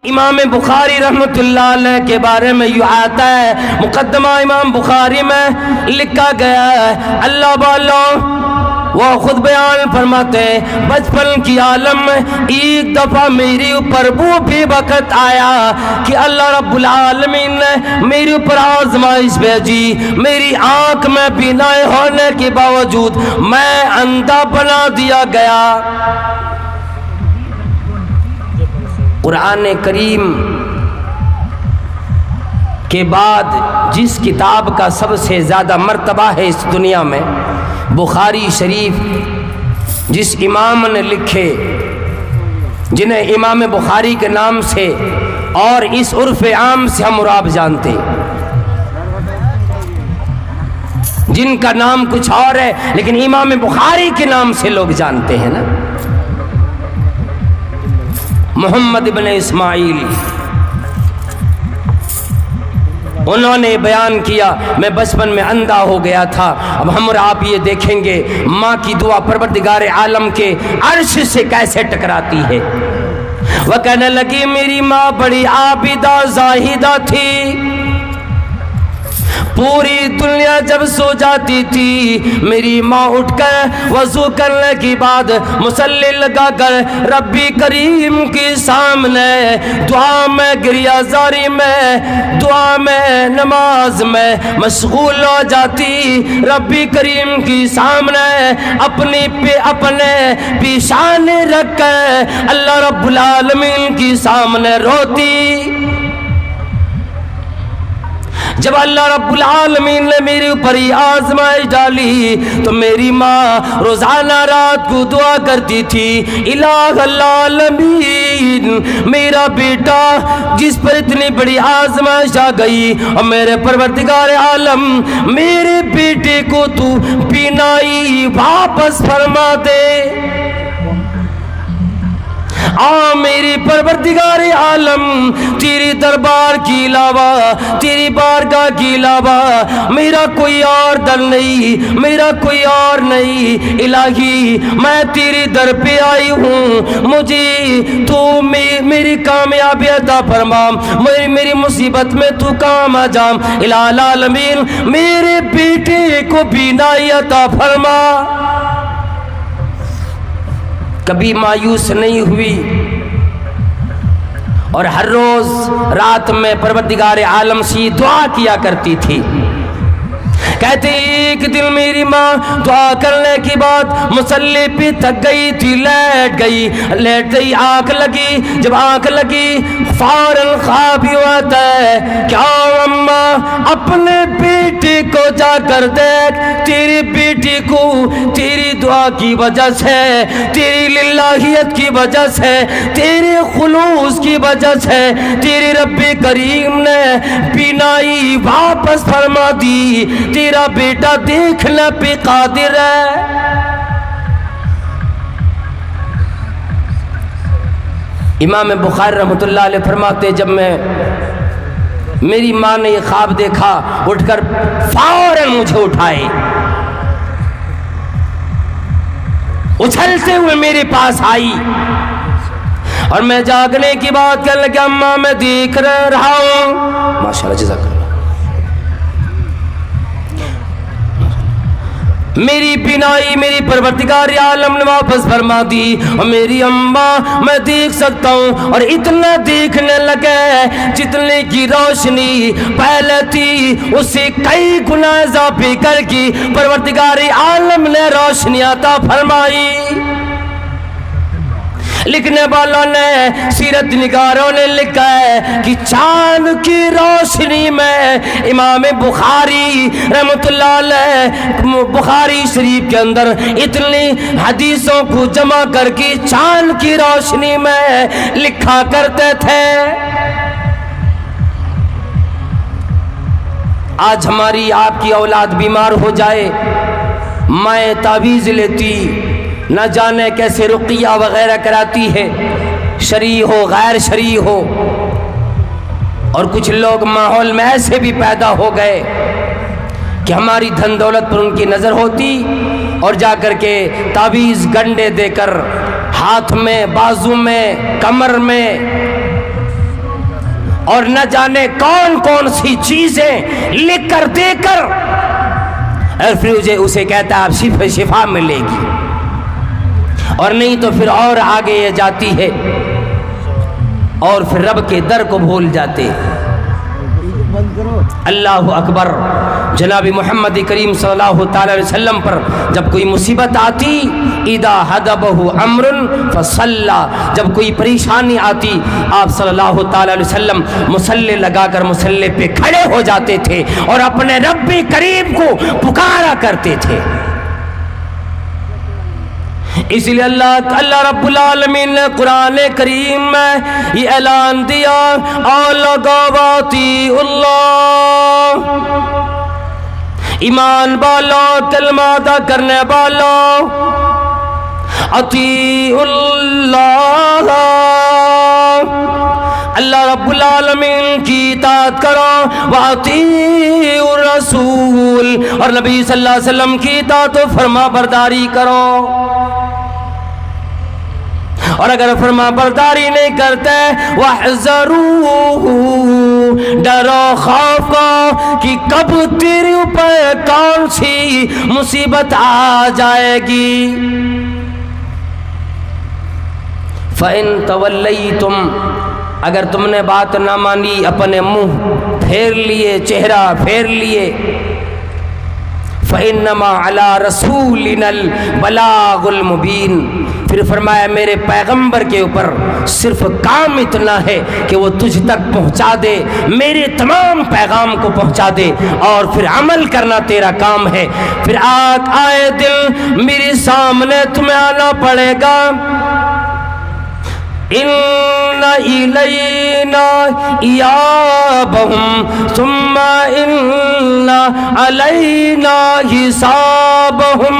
امام بخاری رحمت اللہ علیہ کے بارے میں یوں آتا ہے، مقدمہ امام بخاری میں لکھا گیا ہے، اللہ والوں وہ خود بیان فرماتے ہیں، بچپن کی عالم میں ایک دفعہ میری اوپر وہ بھی وقت آیا کہ اللہ رب العالمین نے میرے اوپر آزمائش بھیجی، میری آنکھ میں بینائی ہونے کے باوجود میں اندھا بنا دیا گیا۔ قرآن کریم کے بعد جس کتاب کا سب سے زیادہ مرتبہ ہے اس دنیا میں، بخاری شریف، جس امام نے لکھے، جنہیں امام بخاری کے نام سے اور اس عرف عام سے ہم اور آپ جانتے، جن کا نام کچھ اور ہے لیکن امام بخاری کے نام سے لوگ جانتے ہیں نا، محمد ابن اسماعیل، انہوں نے بیان کیا میں بچپن میں اندھا ہو گیا تھا۔ اب ہم اور آپ یہ دیکھیں گے ماں کی دعا پروردگار عالم کے عرش سے کیسے ٹکراتی ہے۔ وہ کہنے لگی میری ماں بڑی عابدہ زاہدہ تھی، پوری دنیا جب سو جاتی تھی میری ماں اٹھ کر وضو کرنے کے بعد مصلی لگا کر ربی کریم کے سامنے دعا میں گریہ زاری میں دعا میں نماز میں مشغول ہو جاتی، ربی کریم کے سامنے اپنے پیشان رکھ کر اللہ رب العالمین کے سامنے روتی۔ جب اللہ رب العالمین نے میرے اوپر ہی آزمائش ڈالی تو میری ماں روزانہ رات کو دعا کرتی تھی، الہ العالمین میرا بیٹا جس پر اتنی بڑی آزمائش آ گئی، اور میرے پروردگار عالم میرے بیٹے کو تو بینائی واپس فرما دے۔ میری پروردگار عالم تیری دربار کی علاوہ، تیری بارگاہ کی علاوہ میرا کوئی اور در نہیں، میرا کوئی اور نہیں، الہی میں تیری در پہ آئی ہوں، مجھے تو میری کامیابی عطا فرما، میری مصیبت میں تو کام آ جا، الہ العالمین میرے بیٹے کو بینائی عطا فرما۔ کبھی مایوس نہیں ہوئی اور ہر روز رات میں پروردگار عالم سے دعا کیا کرتی تھی۔ کہتے ایک دن میری ماں دعا کرنے کی بعد مصلی پہ تھک گئی تھی، لیٹ گئی، آنکھ لگی، جب آنکھ لگی فوراً خواب ہی ہوتا ہے، کیا اماں اپنے بیٹی کو جا کر دیکھ، تیری بیٹی کو تیری دعا کی وجہ سے، تیری للہیت کی وجہ سے، تیرے خلوص کی وجہ سے تیری رب کریم نے بینائی واپس فرما دی، تیرا بیٹا دیکھنے پہ قادر ہے۔ امام بخاری رحمت اللہ علیہ فرماتے جب میری ماں نے یہ خواب دیکھا، اٹھ کر فوراً مجھے اٹھائے، اچھلتے ہوئے میرے پاس آئی، اور میں جاگنے کی بات کہنے لگا اماں میں دیکھ رہا ہوں، ماشاءاللہ جزاک اللہ، میری بینائی میری پروردگار عالم نے واپس فرما دی، اور میری اماں میں دیکھ سکتا ہوں، اور اتنا دیکھنے لگے جتنے کی روشنی پہلے تھی اس سے کئی گنا اضافے کر کے پروردگار عالم نے روشنی عطا فرمائی۔ لکھنے والوں نے، سیرت نگاروں نے لکھا ہے کہ چاند کی روشنی میں امام بخاری رحمت اللہ علیہ بخاری شریف کے اندر اتنی حدیثوں کو جمع کر کے چاند کی روشنی میں لکھا کرتے تھے۔ آج ہماری آپ کی اولاد بیمار ہو جائے، مائیں تعویذ لیتی، نہ جانے کیسے رقیہ وغیرہ کراتی ہے، شرعی ہو غیر شرعی ہو، اور کچھ لوگ ماحول میں ایسے بھی پیدا ہو گئے کہ ہماری دھن دولت پر ان کی نظر ہوتی اور جا کر کے تعویذ گنڈے دے کر ہاتھ میں، بازو میں، کمر میں اور نہ جانے کون کون سی چیزیں لکھ کر دے کر، اور پھر اسے کہتا ہے آپ شفا ملے گی، اور نہیں تو پھر اور آگے یہ جاتی ہے اور پھر رب کے در کو بھول جاتے۔ اللہ اکبر۔ جناب محمد کریم صلی اللہ تعالی علیہ وسلم پر جب کوئی مصیبت آتی، اذا حدبہ امر فصلی، جب کوئی پریشانی آتی آپ صلی اللہ تعالی علیہ وسلم مصلی لگا کر مصلی پہ کھڑے ہو جاتے تھے اور اپنے رب کریم کو پکارا کرتے تھے۔ اس لیے اللہ رب العالمین نے قرآن کریم میں یہ اعلان دیا، اولگاواتی اللہ، ایمان والو، کلمہ ادا کرنے والو، اطیعوا اللہ، اللہ رب العالمین کی اطاعت کرو، واطیعوا الرسول، اور نبی صلی اللہ علیہ وسلم کی اطاعت و فرما برداری کرو۔ اور اگر فرما برداری نہیں کرتے، وَاحْذَرُوهُ، ڈرو خوف کو کہ کب تیرے اوپر کون سی مصیبت آ جائے گی۔ فَإِن تَوَلَّيْتُمْ، اگر تم نے بات نہ مانی، اپنے منہ پھیر لیے، چہرہ پھیر لیے، فَإِنَّمَا عَلَىٰ رَسُولِنَا الْبَلَاغُ الْمُبِينُ، پھر فرمایا میرے پیغمبر کے اوپر صرف کام اتنا ہے کہ وہ تجھ تک پہنچا دے، میرے تمام پیغام کو پہنچا دے، اور پھر عمل کرنا تیرا کام ہے۔ پھر آئے دل میرے سامنے تمہیں آنا پڑے گا۔ ان الینا ایابہم ثم ان علینا حسابہم،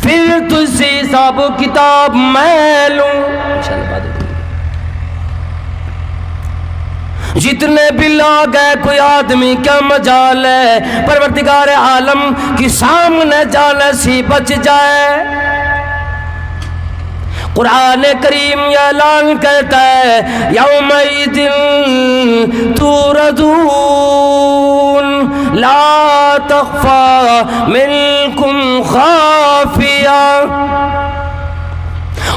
پھر تجھ سے حساب و کتاب میں لوں۔ جتنے بھی لوگ ہیں، کوئی آدمی کیا مجال ہے پروردگار عالم کے سامنے جانے سے بچ جائے۔ قرآن کریم یہ اعلان کرتا ہے، یومئذ توردون لا تخفی منکم خافیہ،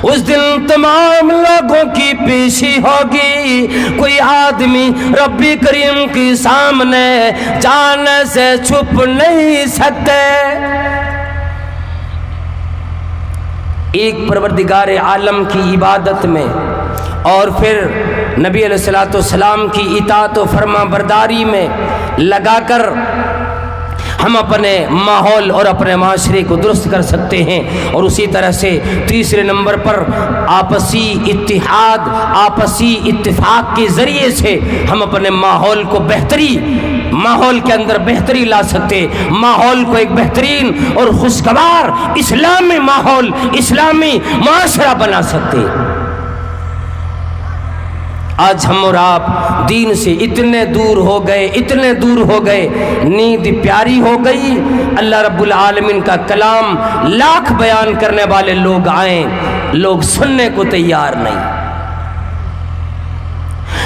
اس دن تمام لوگوں کی پیشی ہوگی، کوئی آدمی رب کریم کے سامنے جانے سے چھپ نہیں سکتے۔ ایک پروردگار عالم کی عبادت میں اور پھر نبی علیہ الصلوۃ والسلام کی اطاعت و فرما برداری میں لگا کر ہم اپنے ماحول اور اپنے معاشرے کو درست کر سکتے ہیں۔ اور اسی طرح سے تیسرے نمبر پر آپسی اتحاد، آپسی اتفاق کے ذریعے سے ہم اپنے ماحول کو ماحول کے اندر بہتری لا سکتے، ماحول کو ایک بہترین اور خوشگوار اسلامی ماحول، اسلامی معاشرہ بنا سکتے۔ آج ہم اور آپ دین سے اتنے دور ہو گئے، نیند پیاری ہو گئی۔ اللہ رب العالمین کا کلام لاکھ بیان کرنے والے لوگ آئیں، لوگ سننے کو تیار نہیں۔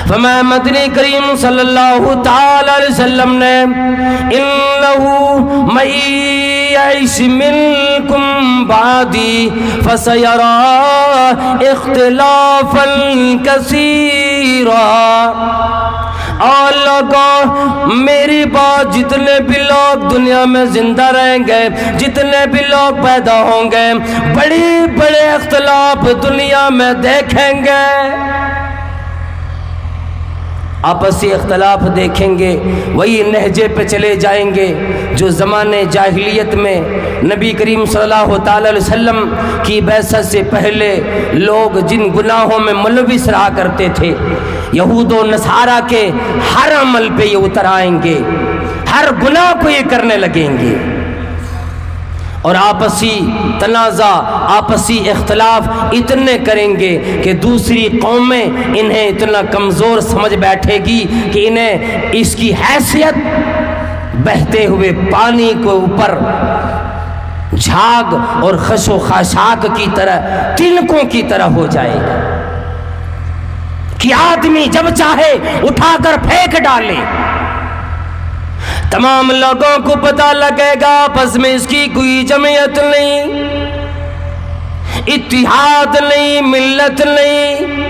فرمایا مدنی کریم صلی اللہ تعالی علیہ وسلم نے، انہو من یعش منکم بعدی فسیری اختلافا کثیرا، اور لوگوں میری بات، جتنے بھی لوگ دنیا میں زندہ رہیں گے، جتنے بھی لوگ پیدا ہوں گے، بڑے اختلاف دنیا میں دیکھیں گے، آپسی اختلاف دیکھیں گے، وہی نہجے پہ چلے جائیں گے جو زمانے جاہلیت میں نبی کریم صلی اللہ تعالی علیہ وسلم کی بعثت سے پہلے لوگ جن گناہوں میں ملوث رہا کرتے تھے۔ یہود و نصارہ کے ہر عمل پہ یہ اتر آئیں گے، ہر گناہ کو یہ کرنے لگیں گے، اور آپسی تنازع، آپسی اختلاف اتنے کریں گے کہ دوسری قومیں انہیں اتنا کمزور سمجھ بیٹھے گی کہ انہیں اس کی حیثیت بہتے ہوئے پانی کو اوپر جھاگ اور خش و خاشاک کی طرح، تنکوں کی طرح ہو جائے گا۔ کہ آدمی جب چاہے اٹھا کر پھینک ڈالے، تمام لوگوں کو پتہ لگے گا آپس میں اس کی کوئی جمعیت نہیں، اتحاد نہیں، ملت نہیں،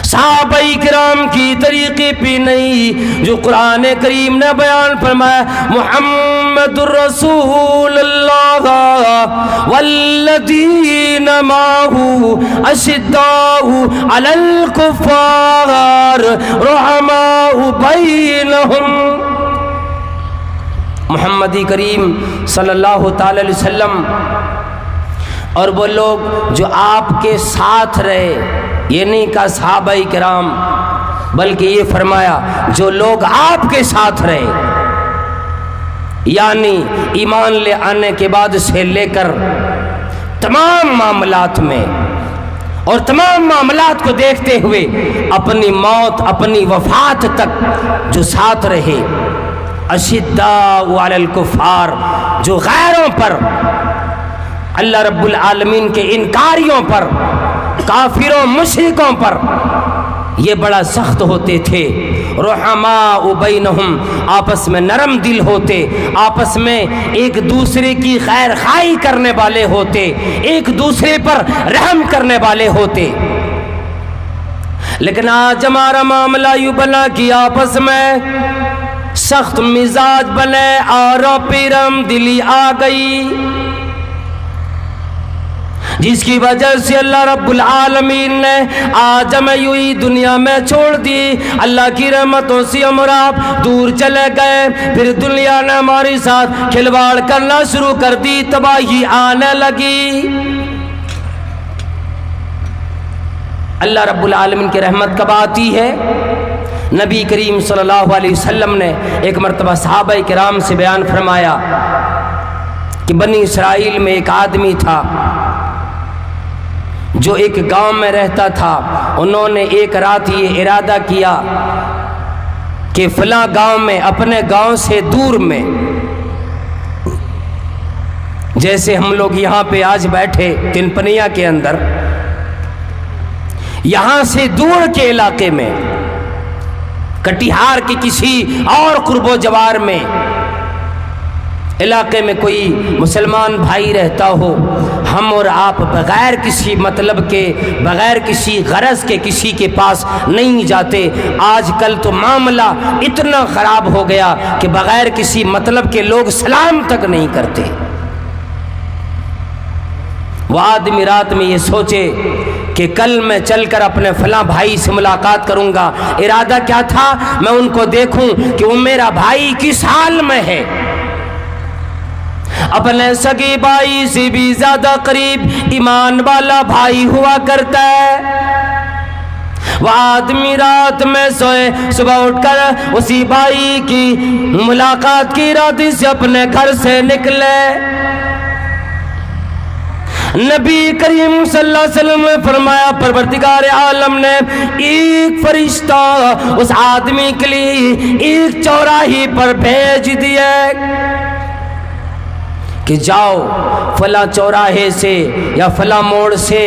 صحابہ کرام کی طریقے پہ نہیں، جو قرآن کریم نے بیان فرمایا محمد الرسول اللہ والذین معہ اشداء علی الکفار رحماء بینہم۔ محمد کریم صلی اللہ تعالی علیہ وسلم اور وہ لوگ جو آپ کے ساتھ رہے، یہ نہیں کہا صحابہ کرام، بلکہ یہ فرمایا جو لوگ آپ کے ساتھ رہے، یعنی ایمان لے آنے کے بعد سے لے کر تمام معاملات میں اور تمام معاملات کو دیکھتے ہوئے اپنی موت، اپنی وفات تک جو ساتھ رہے، اشداء علی الکفار، جو غیروں پر، اللہ رب العالمین کے انکاریوں پر، کافروں مشرکوں پر یہ بڑا سخت ہوتے تھے، رحماء بینہم، آپس میں نرم دل ہوتے، آپس میں ایک دوسرے کی خیر خواہی کرنے والے ہوتے، ایک دوسرے پر رحم کرنے والے ہوتے۔ لیکن آج ہمارا معاملہ یوں بنا کہ آپس میں سخت مزاج بنے اور پیرم دلی آ گئی، جس کی وجہ سے اللہ رب العالمین نے آج ہمیں یوں ہی دنیا میں چھوڑ دی، اللہ کی رحمتوں سے ہم اور آپ دور چلے گئے، پھر دنیا نے ہمارے ساتھ کھلواڑ کرنا شروع کر دی، تباہی آنے لگی۔ اللہ رب العالمین کی رحمت کب آتی ہے؟ نبی کریم صلی اللہ علیہ وسلم نے ایک مرتبہ صحابہ کرام سے بیان فرمایا کہ بنی اسرائیل میں ایک آدمی تھا جو ایک گاؤں میں رہتا تھا، انہوں نے ایک رات یہ ارادہ کیا کہ فلاں گاؤں میں، اپنے گاؤں سے دور میں، جیسے ہم لوگ یہاں پہ آج بیٹھے تنپنیا کے اندر، یہاں سے دور کے علاقے میں، کٹیہار کے کسی اور قرب و جوار میں علاقے میں کوئی مسلمان بھائی رہتا ہو، ہم اور آپ بغیر کسی مطلب کے، بغیر کسی غرض کے کسی کے پاس نہیں جاتے۔ آج کل تو معاملہ اتنا خراب ہو گیا کہ بغیر کسی مطلب کے لوگ سلام تک نہیں کرتے۔ وہ آدمی رات میں یہ سوچے کہ کل میں چل کر اپنے فلاں بھائی سے ملاقات کروں گا، ارادہ کیا تھا؟ میں ان کو دیکھوں کہ وہ میرا بھائی کس حال میں ہے، اپنے سگے بھائی سے بھی زیادہ قریب ایمان والا بھائی ہوا کرتا ہے۔ وہ آدمی رات میں سوئے، صبح اٹھ کر اسی بھائی کی ملاقات کی ارادے سے اپنے گھر سے نکلے۔ نبی کریم صلی اللہ علیہ وسلم نے فرمایا پروردگار عالم نے ایک فرشتہ اس آدمی کے لیے ایک چوراہے پر بھیج دیا کہ جاؤ فلاں چوراہے سے یا فلاں موڑ سے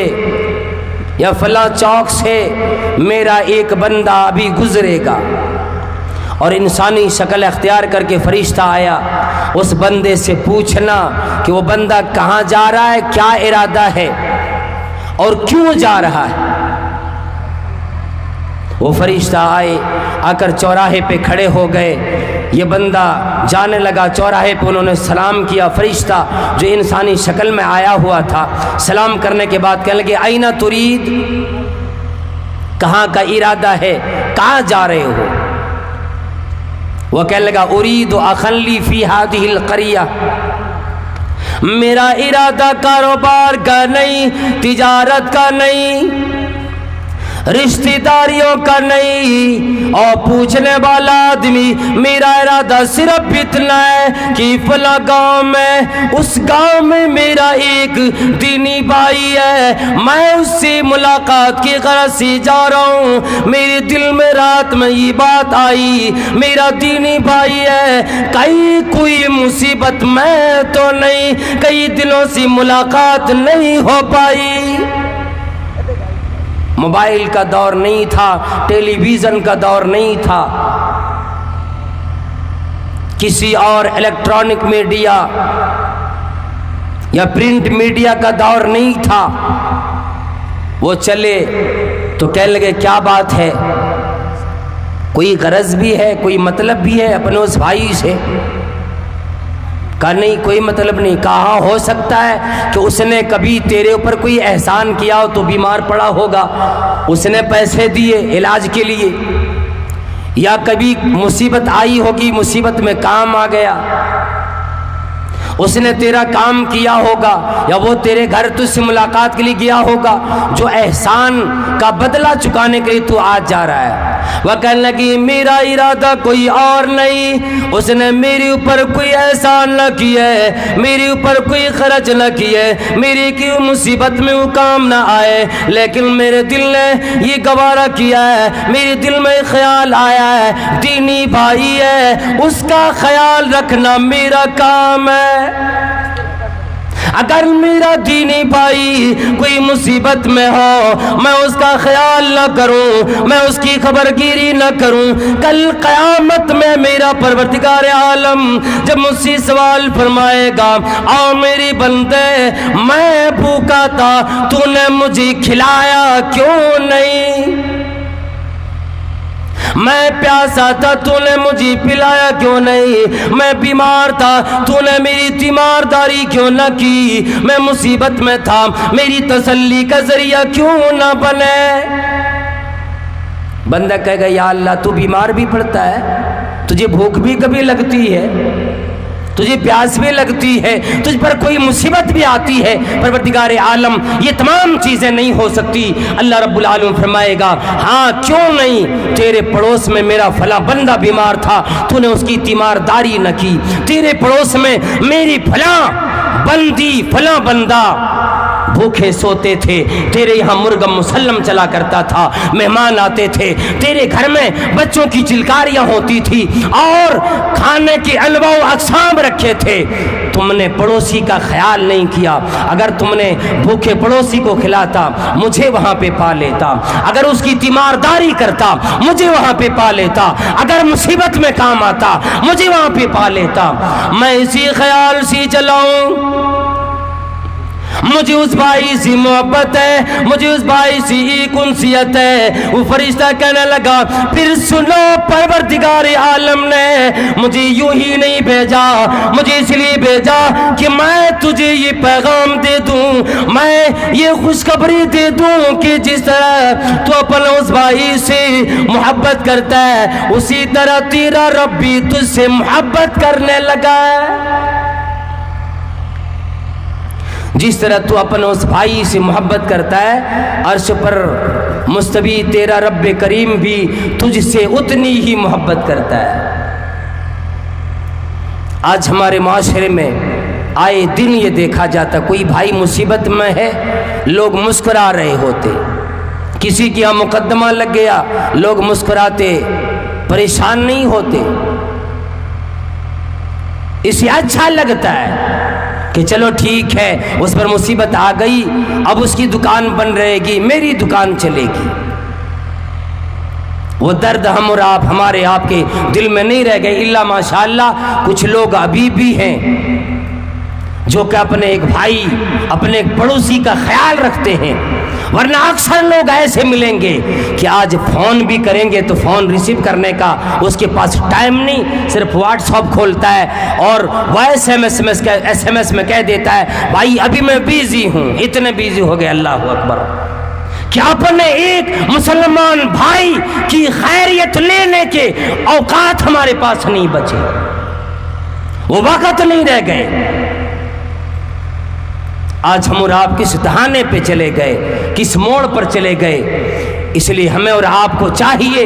یا فلاں چوک سے میرا ایک بندہ ابھی گزرے گا، اور انسانی شکل اختیار کر کے فرشتہ آیا۔ اس بندے سے پوچھنا کہ وہ بندہ کہاں جا رہا ہے، کیا ارادہ ہے اور کیوں جا رہا ہے۔ وہ فرشتہ آئے، آ کر چوراہے پہ کھڑے ہو گئے، یہ بندہ جانے لگا، چوراہے پہ انہوں نے سلام کیا۔ فرشتہ جو انسانی شکل میں آیا ہوا تھا، سلام کرنے کے بعد کہنے لگے اینا ترید، کہاں کا ارادہ ہے، کہاں جا رہے ہو؟ وہ کہنے لگا ارید اخلی فی ہذہ القریہ، میرا ارادہ کاروبار کا نہیں، تجارت کا نہیں، رشتہ داریوں کا نہیں۔ اور پوچھنے والا آدمی میرا ارادہ صرف اتنا ہے کہ فلاں گاؤں میں، اس گاؤں میں میرا ایک دینی بھائی ہے، میں اس سے ملاقات کی غرض سے جا رہا ہوں۔ میرے دل میں رات میں یہ بات آئی، میرا دینی بھائی ہے، کہیں کوئی مصیبت میں تو نہیں، کئی دنوں سے ملاقات نہیں ہو پائی۔ موبائل کا دور نہیں تھا، ٹیلی ویژن کا دور نہیں تھا، کسی اور الیکٹرانک میڈیا یا پرنٹ میڈیا کا دور نہیں تھا۔ وہ چلے تو کہنے لگے کیا بات ہے، کوئی غرض بھی ہے، کوئی مطلب بھی ہے اپنے اس بھائی سے؟ کہا نہیں کوئی مطلب نہیں۔ کہا ہو سکتا ہے کہ اس نے کبھی تیرے اوپر کوئی احسان کیا ہو تو بیمار پڑا ہوگا، اس نے پیسے دیے علاج کے لیے، یا کبھی مصیبت آئی ہوگی، مصیبت میں کام آ گیا، اس نے تیرا کام کیا ہوگا، یا وہ تیرے گھر تجھ سے ملاقات کے لیے گیا ہوگا، جو احسان کا بدلہ چکانے کے لیے تو آج جا رہا ہے۔ وہ کہنے لگی میرا ارادہ کوئی اور نہیں، اس نے میرے اوپر کوئی احسان نہ کیا ہے، میرے اوپر کوئی خرچ نہ کیا ہے، میری کی مصیبت میں وہ کام نہ آئے، لیکن میرے دل نے یہ گوارا کیا ہے، میرے دل میں خیال آیا ہے دینی بھائی ہے، اس کا خیال رکھنا میرا کام ہے۔ اگر میرا دینی بھائی کوئی مصیبت میں ہو، میں اس کا خیال نہ کروں، میں اس کی خبر گیری نہ کروں، کل قیامت میں میرا پروردگار عالم جب مجھ سے سوال فرمائے گا، آؤ میری بندے میں بھوکا تھا تو نے مجھے کھلایا کیوں نہیں، میں پیاسا تھا تو نے مجھے پلایا کیوں نہیں، میں بیمار تھا تو نے میری تیمارداری کیوں نہ کی، میں مصیبت میں تھا میری تسلی کا ذریعہ کیوں نہ بنے۔ بندہ کہے گا یا اللہ تو بیمار بھی پڑتا ہے، تجھے بھوک بھی کبھی لگتی ہے، تجھے پیاس بھی لگتی ہے، تجھ پر کوئی مصیبت بھی آتی ہے، پروردگار عالم یہ تمام چیزیں نہیں ہو سکتی۔ اللہ رب العالمین فرمائے گا ہاں کیوں نہیں، تیرے پڑوس میں میرا فلاں بندہ بیمار تھا تو نے اس کی تیمارداری نہ کی، تیرے پڑوس میں میری فلاں بندی فلاں بندہ بھوکے سوتے تھے، تیرے یہاں مرغ مسلم چلا کرتا تھا، مہمان آتے تھے، تیرے گھر میں بچوں کی چلکاریاں ہوتی تھی اور کھانے کے انواع و اقسام رکھے تھے، تم نے پڑوسی کا خیال نہیں کیا۔ اگر تم نے بھوکے پڑوسی کو کھلاتا مجھے وہاں پہ پا لیتا، اگر اس کی تیمارداری کرتا مجھے وہاں پہ پا لیتا، اگر مصیبت میں کام آتا مجھے وہاں پہ پا لیتا۔ میں اسی خیال سے چلاؤں، مجھے اس بھائی سے محبت ہے، مجھے اس بھائی سے ایک انسیت ہے۔ وہ فرشتہ کہنے لگا پھر سنو، پروردگار عالم نے مجھے یوں ہی نہیں بھیجا، مجھے اس لیے بھیجا کہ میں تجھے یہ پیغام دے دوں، میں یہ خوشخبری دے دوں کہ جس طرح تو اپنے اس بھائی سے محبت کرتا ہے اسی طرح تیرا رب بھی تجھ سے محبت کرنے لگا ہے۔ جس طرح تو اپنے اس بھائی سے محبت کرتا ہے، عرش پر مستوی تیرا رب کریم بھی تجھ سے اتنی ہی محبت کرتا ہے۔ آج ہمارے معاشرے میں آئے دن یہ دیکھا جاتا، کوئی بھائی مصیبت میں ہے لوگ مسکرا رہے ہوتے، کسی کے یہاں مقدمہ لگ گیا لوگ مسکراتے، پریشان نہیں ہوتے۔ اسے اچھا لگتا ہے کہ چلو ٹھیک ہے اس پر مصیبت آ گئی، اب اس کی دکان بن رہے گی، میری دکان چلے گی۔ وہ درد ہم اور آپ ہمارے آپ کے دل میں نہیں رہ گئے، الا ماشاءاللہ کچھ لوگ ابھی بھی ہیں جو کہ اپنے ایک بھائی اپنے ایک پڑوسی کا خیال رکھتے ہیں، ورنہ اکثر لوگ ایسے ملیں گے کہ آج فون بھی کریں گے تو فون ریسیو کرنے کا اس کے پاس ٹائم نہیں، صرف واٹس ایپ کھولتا ہے اور وہ ایس ایم ایس میں کہہ دیتا ہے بھائی ابھی میں بیزی ہوں، اتنے بیزی ہو گئے۔ اللہ اکبر، کہ اپنے ایک مسلمان بھائی کی خیریت لینے کے اوقات ہمارے پاس نہیں بچے، وہ وقت نہیں رہ گئے۔ آج ہم اور آپ کس دہانے پہ چلے گئے، کس موڑ پر چلے گئے۔ اس لیے ہمیں اور آپ کو چاہیے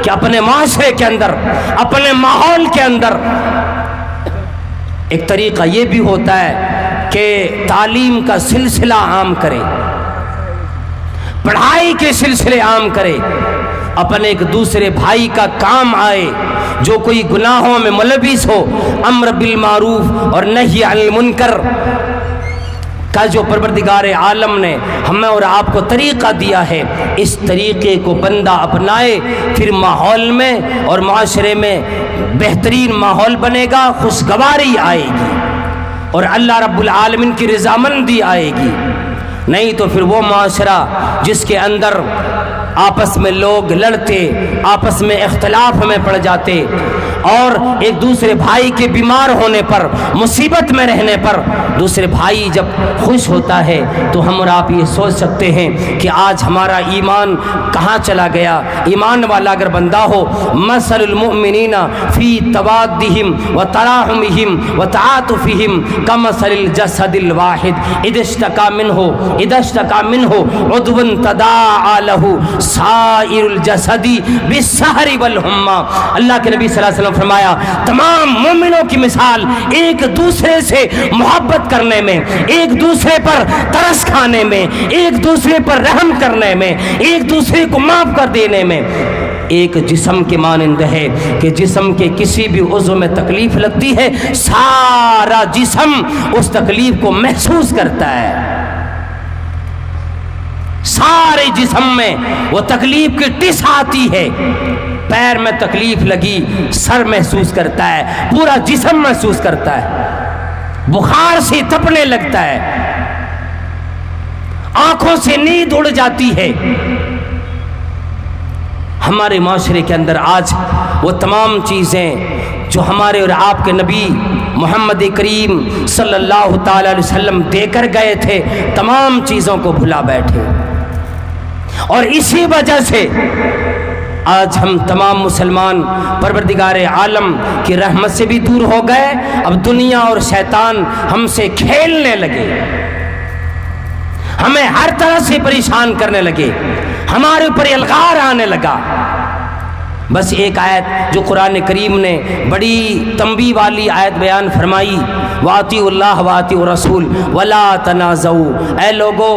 کہ اپنے معاشرے کے اندر، اپنے ماحول کے اندر ایک طریقہ یہ بھی ہوتا ہے کہ تعلیم کا سلسلہ عام کرے، پڑھائی کے سلسلے عام کرے، اپنے ایک دوسرے بھائی کا کام آئے، جو کوئی گناہوں میں ملوث ہو، امر بالمعروف اور نہی عن المنکر کا جو پروردگار عالم نے ہمیں اور آپ کو طریقہ دیا ہے، اس طریقے کو بندہ اپنائے، پھر ماحول میں اور معاشرے میں بہترین ماحول بنے گا، خوشگواری آئے گی اور اللہ رب العالمین کی رضامندی آئے گی۔ نہیں تو پھر وہ معاشرہ جس کے اندر آپس میں لوگ لڑتے، آپس میں اختلاف میں پڑ جاتے اور ایک دوسرے بھائی کے بیمار ہونے پر، مصیبت میں رہنے پر دوسرے بھائی جب خوش ہوتا ہے تو ہم اور آپ یہ سوچ سکتے ہیں کہ آج ہمارا ایمان کہاں چلا گیا۔ ایمان والا اگر بندہ ہو، مثل المؤمنین فی توادہم وتراحمہم وتعاطفہم کمثل الجسد الواحد اذا اشتکا منہ عضو تداعی لہ سائر الجسد بالسہر والحمى۔ اللہ کے نبی صلی اللہ علیہ وسلم فرمایا تمام مومنوں کی مثال ایک دوسرے سے محبت کرنے میں، ایک دوسرے پر ترس کھانے میں، ایک دوسرے پر رحم کرنے میں، ایک دوسرے کو معاف کر دینے میں ایک جسم کے مانند ہے کہ جسم کے کسی بھی عضو میں تکلیف لگتی ہے، سارا جسم اس تکلیف کو محسوس کرتا ہے، سارے جسم میں وہ تکلیف کی ٹس آتی ہے۔ پیر میں تکلیف لگی، سر محسوس کرتا ہے، پورا جسم محسوس کرتا ہے، بخار سے تپنے لگتا ہے، آنکھوں سے نیند اڑ جاتی ہے۔ ہمارے معاشرے کے اندر آج وہ تمام چیزیں جو ہمارے اور آپ کے نبی محمد کریم صلی اللہ تعالی علیہ وسلم دے کر گئے تھے، تمام چیزوں کو بھلا بیٹھے، اور اسی وجہ سے آج ہم تمام مسلمان پروردگار عالم کی رحمت سے بھی دور ہو گئے۔ اب دنیا اور شیطان ہم سے کھیلنے لگے، ہمیں ہر طرح سے پریشان کرنے لگے، ہمارے اوپر الغار آنے لگا۔ بس ایک آیت جو قرآن کریم نے بڑی تنبیہ والی آیت بیان فرمائی، وَأَطِیعُوا اللَّهَ وَأَطِیعُوا الرَّسُولَ وَلَا تَنَازَعُوا، اے لوگو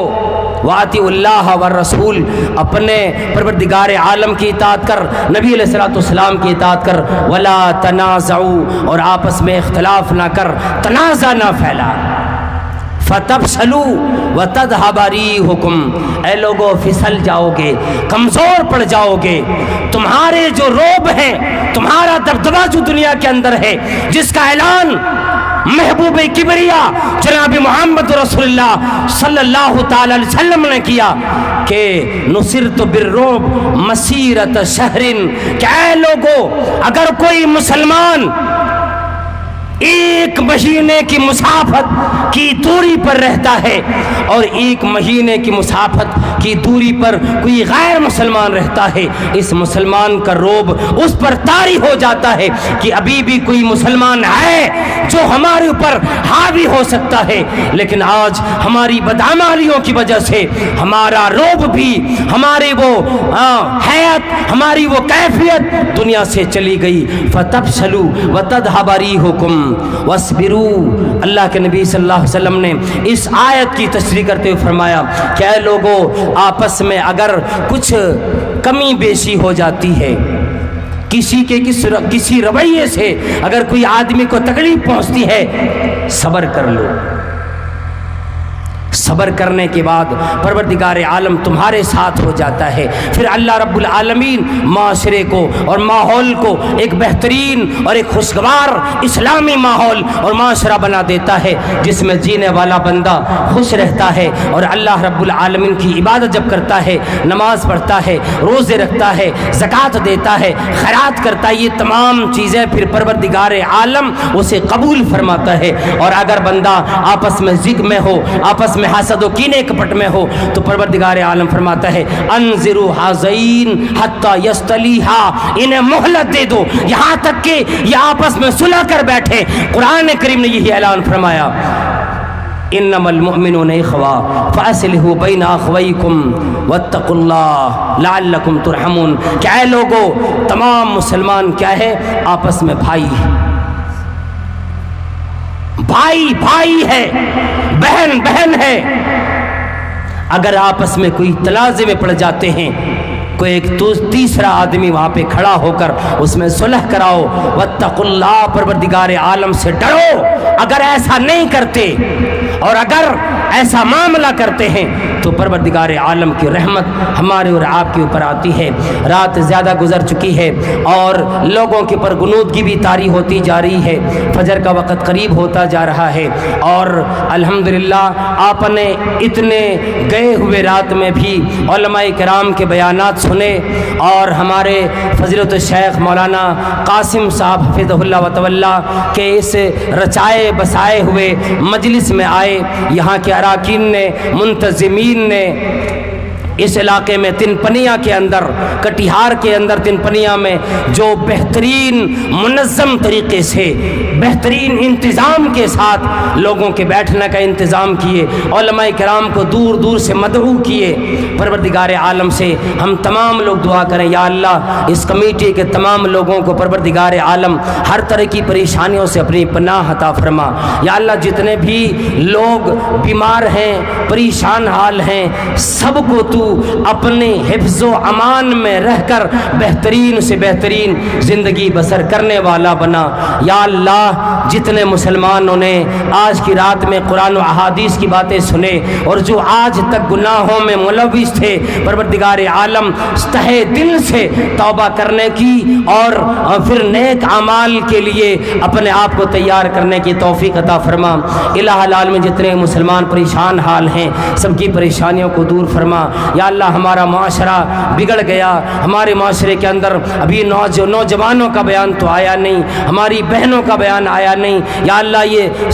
وَأَطِیعُوا اللَّهَ وَالرَّسُولَ، اپنے پروردگار عالم کی اطاعت کر، نبی علیہ الصلوۃ والسلام کی اطاعت کر، وَلَا تَنَازَعُوا، اور آپس میں اختلاف نہ کر، تنازع نہ پھیلا، فَتَفْشَلُوا وَتَذْهَبَ رِيحُكُمْ، اے لوگو پھسل جاؤ گے، کمزور پڑ جاؤ گے، تمہارے جو روب ہیں، تمہارا دبدبہ جو دنیا کے اندر ہے، جس کا اعلان محبوب کبریا جناب محمد رسول اللہ صلی اللہ تعالی علیہ وسلم نے کیا کہ نصرت بالرعب مسیرت شہر، کہ اے لوگو اگر کوئی مسلمان ایک مہینے کی مسافت کی دوری پر رہتا ہے اور ایک مہینے کی مسافت کی دوری پر کوئی غیر مسلمان رہتا ہے، اس مسلمان کا روب اس پر طاری ہو جاتا ہے کہ ابھی بھی کوئی مسلمان ہے جو ہمارے اوپر حاوی ہو سکتا ہے، لیکن آج ہماری بدعمالیوں کی وجہ سے ہمارا روب بھی، ہماری وہ حیات، ہماری وہ کیفیت دنیا سے چلی گئی۔ فَتَفْشَلُوا وَتَذْهَبَ رِيحُكُمْ وَاصْبِرُوا، اللہ کے نبی صلی اللہ علیہ وسلم نے اس آیت کی تشریح کرتے ہوئے فرمایا کہ اے لوگوں آپس میں اگر کچھ کمی بیشی ہو جاتی ہے، کسی رویے سے اگر کوئی آدمی کو تکلیف پہنچتی ہے، صبر کر لو، صبر کرنے کے بعد پروردگار عالم تمہارے ساتھ ہو جاتا ہے، پھر اللہ رب العالمین معاشرے کو اور ماحول کو ایک بہترین اور ایک خوشگوار اسلامی ماحول اور معاشرہ بنا دیتا ہے، جس میں جینے والا بندہ خوش رہتا ہے اور اللہ رب العالمین کی عبادت جب کرتا ہے، نماز پڑھتا ہے، روزے رکھتا ہے، زکوٰۃ دیتا ہے، خیرات کرتا ہے، یہ تمام چیزیں پھر پروردگار عالم اسے قبول فرماتا ہے۔ اور اگر بندہ آپس میں ضد میں ہو، آپس میں حسد و کینے کپٹ میں ہو، تو پروردگار عالم فرماتا ہے انظروا حاذین حتی یستلیحا، انہیں مہلت دے دو یہاں تک کہ یہ آپس میں صلح کر بیٹھے۔ قرآن کریم نے یہی اعلان فرمایا انما المؤمنون اخوہ فاصلحوا بین اخویکم واتقوا اللہ لعلکم ترحمون، کہ اے لوگو تمام مسلمان کیا ہے؟ آپس میں بھائی ہے، بھائی بھائی ہے، بہن بہن ہے۔ اگر آپس میں کوئی تنازع میں پڑ جاتے ہیں، کوئی ایک تیسرا آدمی وہاں پہ کھڑا ہو کر اس میں صلح کراؤ، واتقوا اللہ، پروردگار عالم سے ڈرو۔ اگر ایسا نہیں کرتے اور اگر ایسا معاملہ کرتے ہیں تو پروردگار عالم کی رحمت ہمارے اور آپ کے اوپر آتی ہے۔ رات زیادہ گزر چکی ہے اور لوگوں کے اوپر غنودگی بھی طاری ہوتی جا رہی ہے، فجر کا وقت قریب ہوتا جا رہا ہے، اور الحمدللہ آپ نے اتنے گئے ہوئے رات میں بھی علماء کرام کے بیانات سنے، اور ہمارے فضیلت الشیخ مولانا قاسم صاحب حفظہ اللہ و تولی کے اس رچائے بسائے ہوئے مجلس میں آئے۔ یہاں کے اراکین نے، منتظمین نے اس علاقے میں تنپنیہ کے اندر، کٹیہار کے اندر تنپنیہ میں جو بہترین منظم طریقے سے، بہترین انتظام کے ساتھ لوگوں کے بیٹھنے کا انتظام کیے، علماء کرام کو دور دور سے مدعو کیے۔ پروردگار عالم سے ہم تمام لوگ دعا کریں، یا اللہ اس کمیٹی کے تمام لوگوں کو پروردگار عالم ہر طرح کی پریشانیوں سے اپنی پناہ عطا فرما۔ یا اللہ جتنے بھی لوگ بیمار ہیں، پریشان حال ہیں، سب کو تو اپنے حفظ و امان میں رہ کر بہترین سے بہترین زندگی بسر کرنے والا بنا۔ یا اللہ جتنے مسلمانوں نے آج کی رات میں قرآن و احادیث کی باتیں سنے اور جو آج تک گناہوں میں ملوث تھے، پروردگار عالم تہہ دل سے توبہ کرنے کی اور پھر نیک اعمال کے لیے اپنے آپ کو تیار کرنے کی توفیق عطا فرما۔ الہ العالمین جتنے مسلمان پریشان حال ہیں سب کی پریشانیوں کو دور فرما۔ یا اللہ ہمارا معاشرہ بگڑ گیا، ہمارے معاشرے کے اندر ابھی نوجوانوں کا بیان تو آیا نہیں، ہماری بہنوں کا بیان آیا نہیں۔ یا اللہ یہ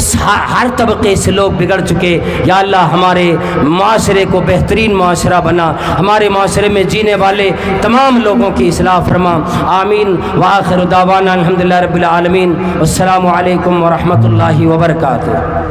ہر طبقے سے لوگ بگڑ چکے، یا اللہ ہمارے معاشرے کو بہترین معاشرہ بنا، ہمارے معاشرے میں جینے والے تمام لوگوں کی اصلاح فرما۔ آمین وآخر دعوانا الحمدللہ رب العالمین، والسلام علیکم ورحمۃ اللہ وبرکاتہ۔